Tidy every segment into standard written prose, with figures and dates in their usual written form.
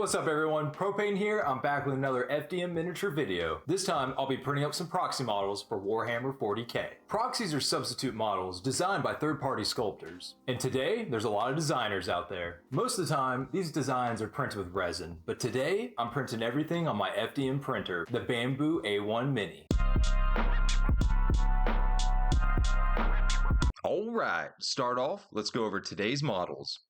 what's up everyone? Propane here. I'm back with another FDM miniature video. This time I'll be printing up some proxy models for Warhammer 40k. Proxies are substitute models designed by third-party sculptors. And today there's a lot of designers out there. Most of the time these designs are printed with resin, but today I'm printing everything on my FDM printer, the Bambu A1 Mini. Alright, to start off, let's go over today's models.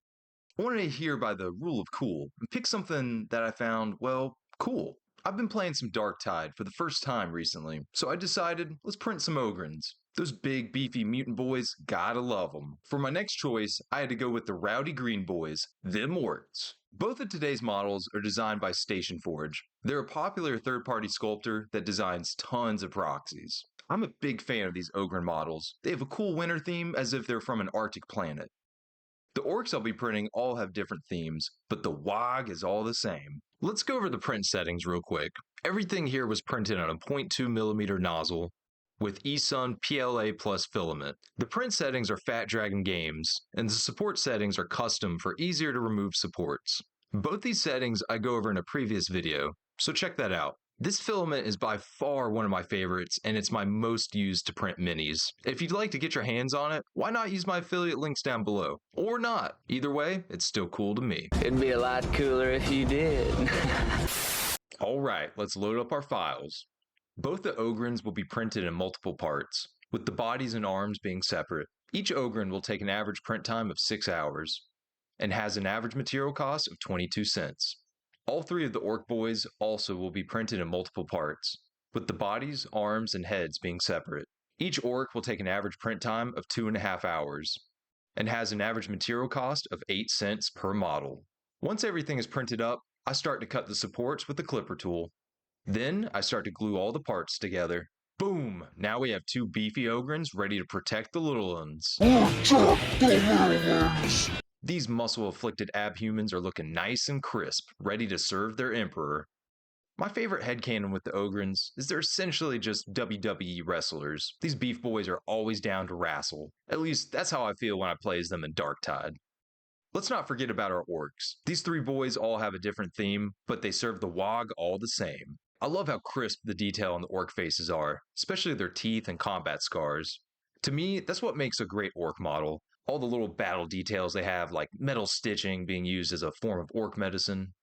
I wanted to hear by the rule of cool and pick something that I found, well, cool. I've been playing some Darktide for the first time recently, so I decided let's print some Ogrins. Those big, beefy mutant boys, gotta love them. For my next choice, I had to go with the rowdy green boys, them Orcs. Both of today's models are designed by Station Forge. They're a popular third-party sculptor that designs tons of proxies. I'm a big fan of these Ogrin models. They have a cool winter theme as if they're from an Arctic planet. The Orcs I'll be printing all have different themes, but the WOG is all the same. Let's go over the print settings real quick. Everything here was printed on a 0.2mm nozzle with eSun PLA plus filament. The print settings are Fat Dragon Games, and the support settings are custom for easier to remove supports. Both these settings I go over in a previous video, so check that out. This filament is by far one of my favorites, and it's my most used to print minis. If you'd like to get your hands on it, why not use my affiliate links down below? Or not. Either way, it's still cool to me. It'd be a lot cooler if you did. Alright, let's load up our files. Both the Ogrins will be printed in multiple parts, with the bodies and arms being separate. Each Ogrin will take an average print time of 6 hours, and has an average material cost of 22 cents. All three of the Orc boys also will be printed in multiple parts, with the bodies, arms, and heads being separate. Each Orc will take an average print time of 2.5 hours, and has an average material cost of 8 cents per model. Once everything is printed up, I start to cut the supports with the clipper tool. Then I start to glue all the parts together. Boom! Now we have two beefy Ogrins ready to protect the little ones. These muscle-afflicted abhumans are looking nice and crisp, ready to serve their emperor. My favorite headcanon with the Ogrins is they're essentially just WWE wrestlers. These beef boys are always down to wrestle. At least that's how I feel when I play as them in Darktide. Let's not forget about our Orcs. These three boys all have a different theme, but they serve the WOG all the same. I love how crisp the detail on the Orc faces are, especially their teeth and combat scars. To me, that's what makes a great Orc model. All the little battle details they have, like metal stitching being used as a form of Orc medicine.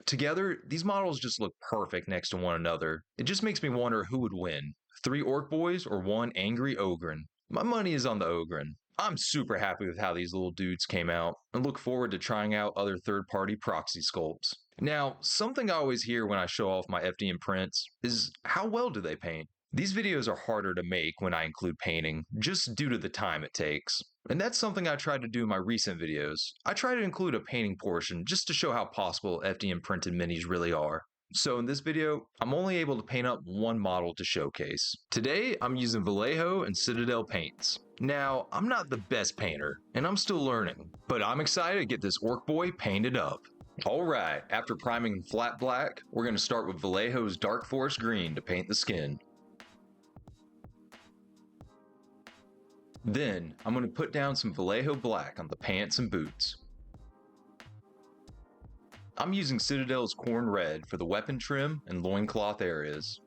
Together, these models just look perfect next to one another. It just makes me wonder who would win, 3 Orc boys or 1 angry Ogrin. My money is on the Ogrin. I'm super happy with how these little dudes came out, and look forward to trying out other third-party proxy sculpts. Now, something I always hear when I show off my FDM prints is how well do they paint? These videos are harder to make when I include painting, just due to the time it takes. And that's something I tried to do in my recent videos. I try to include a painting portion just to show how possible FDM printed minis really are. So in this video, I'm only able to paint up one model to showcase. Today, I'm using Vallejo and Citadel paints. Now, I'm not the best painter, and I'm still learning, but I'm excited to get this Orc boy painted up. Alright, after priming in flat black, we're going to start with Vallejo's Dark Forest Green to paint the skin. Then, I'm going to put down some Vallejo Black on the pants and boots. I'm using Citadel's Corn Red for the weapon trim and loincloth areas.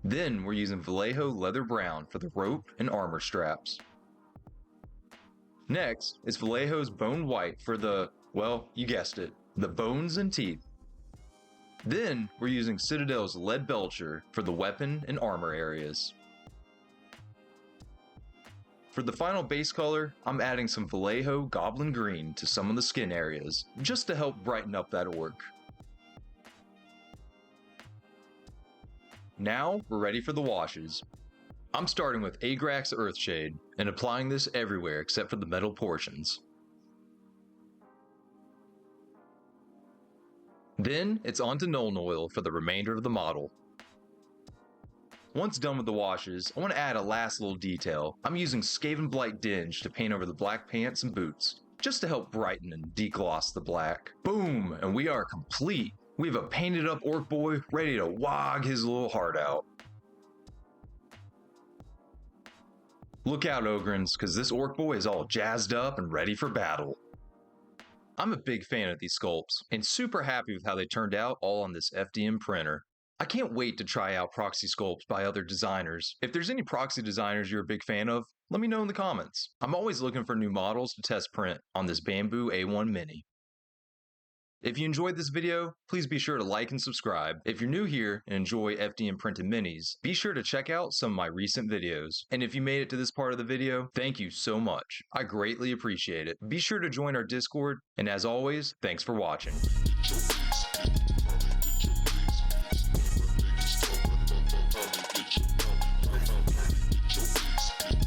Then, we're using Vallejo Leather Brown for the rope and armor straps. Next is Vallejo's Bone White for the, well, you guessed it, the bones and teeth. Then, we're using Citadel's Lead Belcher for the weapon and armor areas. For the final base color, I'm adding some Vallejo Goblin Green to some of the skin areas, just to help brighten up that orc. Now, we're ready for the washes. I'm starting with Agrax Earthshade, and applying this everywhere except for the metal portions. Then, it's on to Nuln Oil for the remainder of the model. Once done with the washes, I want to add a last little detail. I'm using Skaven Blight Dinge to paint over the black pants and boots, just to help brighten and degloss the black. Boom! And we are complete! We have a painted up Orc boy ready to wog his little heart out. Look out, Ogrins, because this Orc boy is all jazzed up and ready for battle. I'm a big fan of these sculpts, and super happy with how they turned out all on this FDM printer. I can't wait to try out Proxy sculpts by other designers. If there's any Proxy designers you're a big fan of, let me know in the comments. I'm always looking for new models to test print on this Bambu A1 Mini. If you enjoyed this video, please be sure to like and subscribe. If you're new here and enjoy FDM printed minis, be sure to check out some of my recent videos. And if you made it to this part of the video, thank you so much. I greatly appreciate it. Be sure to join our Discord, and as always, thanks for watching.